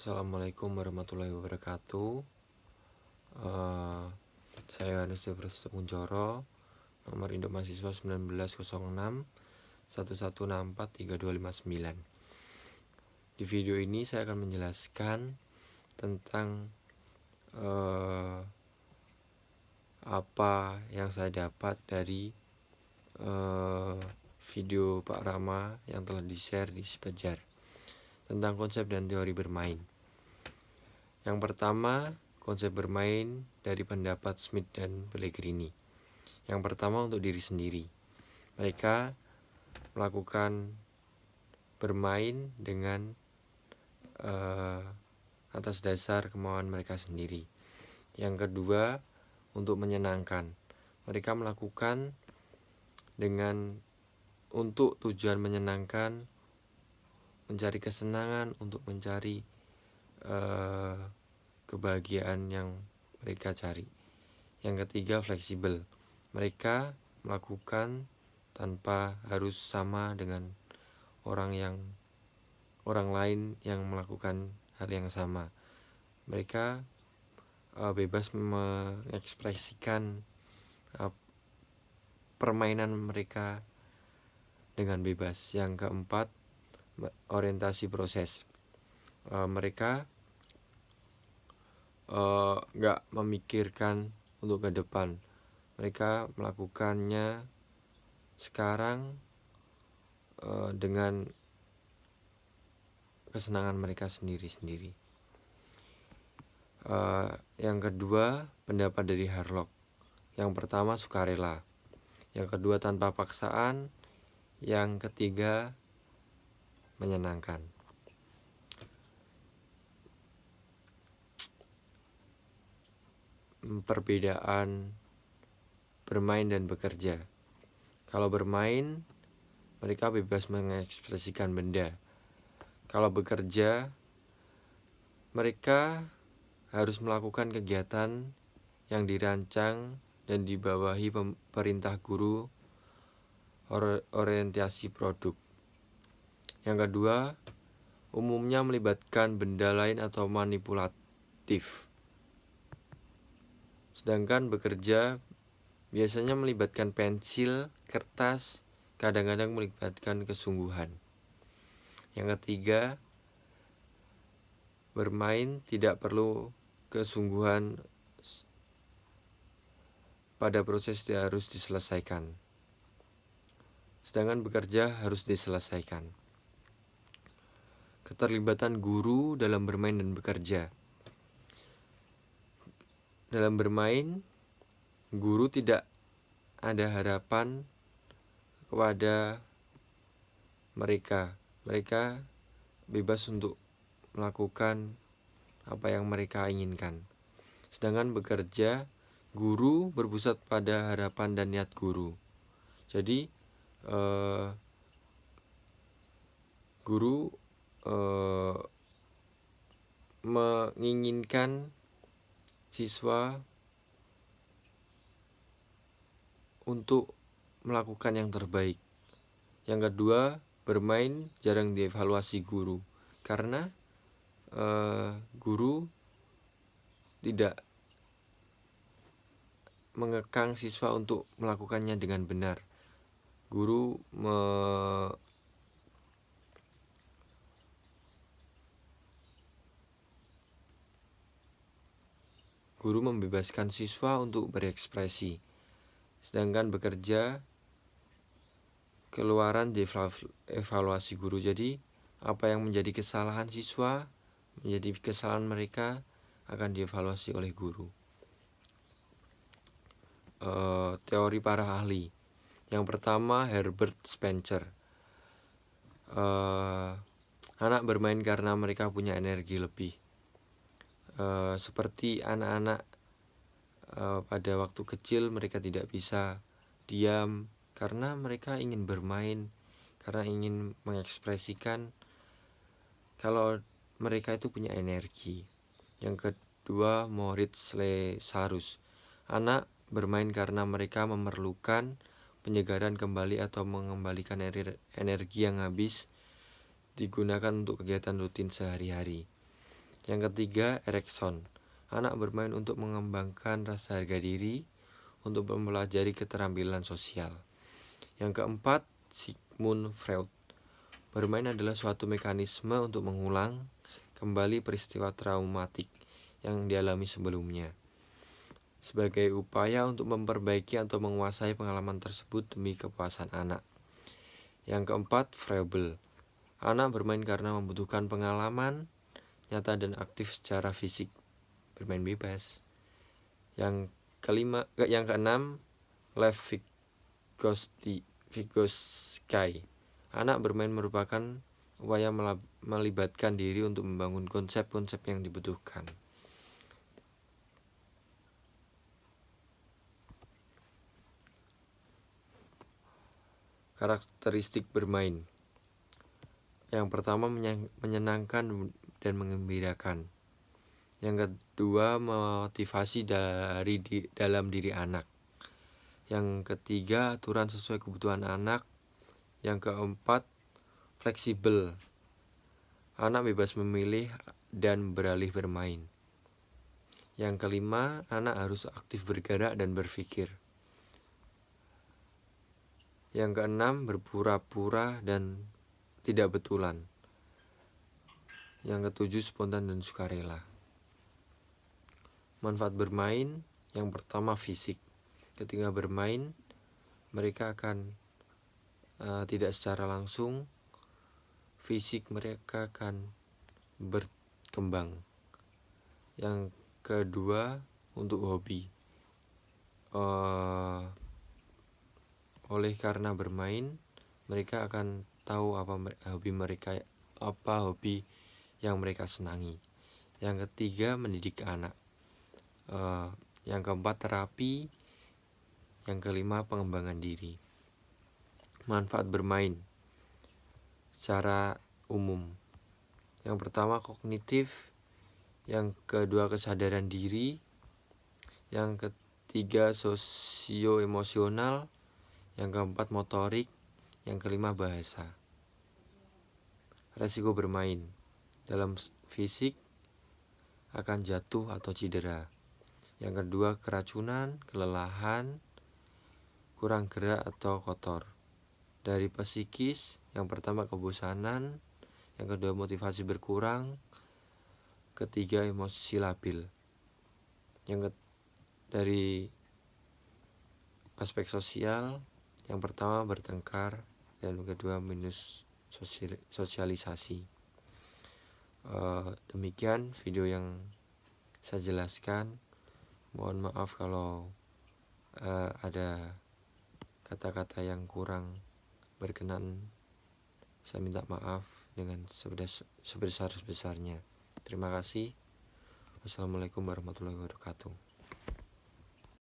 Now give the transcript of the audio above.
Assalamualaikum warahmatullahi wabarakatuh. Saya Yohanes Kunchoro, nomor induk mahasiswa 1906 1164 3259. Di video ini saya akan menjelaskan tentang apa yang saya dapat dari video Pak Rama yang telah di-share di Sipajar tentang konsep dan teori bermain. Yang pertama, konsep bermain dari pendapat Smith dan Pellegrini. Yang pertama, untuk diri sendiri. Mereka melakukan bermain dengan atas dasar kemauan mereka sendiri. Yang kedua, untuk menyenangkan. Mereka melakukan untuk tujuan menyenangkan, mencari kesenangan, untuk mencari kebahagiaan yang mereka cari. Yang ketiga, fleksibel. Mereka melakukan tanpa harus sama dengan orang lain yang melakukan hal yang sama. Mereka bebas mengekspresikan permainan mereka dengan bebas. Yang keempat, orientasi proses. Mereka nggak memikirkan untuk ke depan. Mereka melakukannya sekarang dengan kesenangan mereka sendiri-sendiri. Yang kedua, pendapat dari Harlock. Yang pertama, sukarela. Yang kedua, tanpa paksaan. Yang ketiga, menyenangkan. Perbedaan bermain dan bekerja. Kalau bermain, mereka bebas mengekspresikan benda. Kalau bekerja, mereka harus melakukan kegiatan yang dirancang dan dibawahi perintah guru, orientasi produk. Yang kedua, umumnya melibatkan benda lain atau manipulatif. Sedangkan bekerja biasanya melibatkan pensil, kertas, kadang-kadang melibatkan kesungguhan. Yang ketiga, bermain tidak perlu kesungguhan pada proses yang harus diselesaikan. Sedangkan bekerja harus diselesaikan. Keterlibatan guru dalam bermain dan bekerja. Dalam bermain, guru tidak ada harapan kepada mereka. Mereka bebas untuk melakukan apa yang mereka inginkan. Sedangkan bekerja, guru berpusat pada harapan dan niat guru. Jadi guru menginginkan siswa untuk melakukan yang terbaik. Yang kedua, bermain jarang dievaluasi guru, karena guru tidak mengekang siswa untuk melakukannya dengan benar. Guru membebaskan siswa untuk berekspresi. Sedangkan bekerja keluaran di evaluasi guru. Jadi apa yang menjadi kesalahan siswa, menjadi kesalahan mereka, akan dievaluasi oleh guru. Teori para ahli. Yang pertama, Herbert Spencer. Anak bermain karena mereka punya energi lebih. Seperti anak-anak pada waktu kecil, mereka tidak bisa diam karena mereka ingin bermain, karena ingin mengekspresikan kalau mereka itu punya energi. Yang kedua, Moritz Lesarus. Anak bermain karena mereka memerlukan penyegaran kembali atau mengembalikan energi yang habis digunakan untuk kegiatan rutin sehari-hari. Yang ketiga, Erikson. Anak bermain untuk mengembangkan rasa harga diri, untuk mempelajari keterampilan sosial. Yang keempat, Sigmund Freud. Bermain adalah suatu mekanisme untuk mengulang kembali peristiwa traumatik yang dialami sebelumnya, sebagai upaya untuk memperbaiki atau menguasai pengalaman tersebut demi kepuasan anak. Yang keempat, Froebel. Anak bermain karena membutuhkan pengalaman nyata dan aktif secara fisik, bermain bebas. Yang keenam, Lev Vygotsky. Anak bermain merupakan upaya melibatkan diri untuk membangun konsep-konsep yang dibutuhkan. Karakteristik bermain. Yang pertama, menyenangkan dan mengembirakan. Yang kedua, motivasi dalam diri anak. Yang ketiga, aturan sesuai kebutuhan anak. Yang keempat, fleksibel. Anak bebas memilih dan beralih bermain. Yang kelima, anak harus aktif bergerak dan berpikir. Yang keenam, berpura-pura dan tidak betulan. Yang ketujuh, spontan dan sukarela. Manfaat bermain, yang pertama fisik. Ketika bermain, mereka akan tidak secara langsung, fisik mereka akan berkembang. Yang kedua, untuk hobi. Oleh karena bermain, mereka akan tahu apa hobi yang mereka senangi. Yang ketiga, mendidik anak. Yang keempat, terapi. Yang kelima, pengembangan diri. Manfaat bermain secara umum. Yang pertama, kognitif. Yang kedua, kesadaran diri. Yang ketiga, sosio-emosional. Yang keempat, motorik. Yang kelima, bahasa. Resiko bermain dalam fisik akan jatuh atau cedera. Yang kedua, keracunan, kelelahan, kurang gerak atau kotor. Dari psikis, yang pertama kebosanan, yang kedua motivasi berkurang, ketiga emosi labil. Dari aspek sosial, yang pertama bertengkar, dan kedua minus sosialisasi. Demikian video yang saya jelaskan. Mohon maaf kalau ada kata-kata yang kurang berkenan. Saya minta maaf dengan sebesar-besarnya. Terima kasih. Wassalamualaikum warahmatullahi wabarakatuh.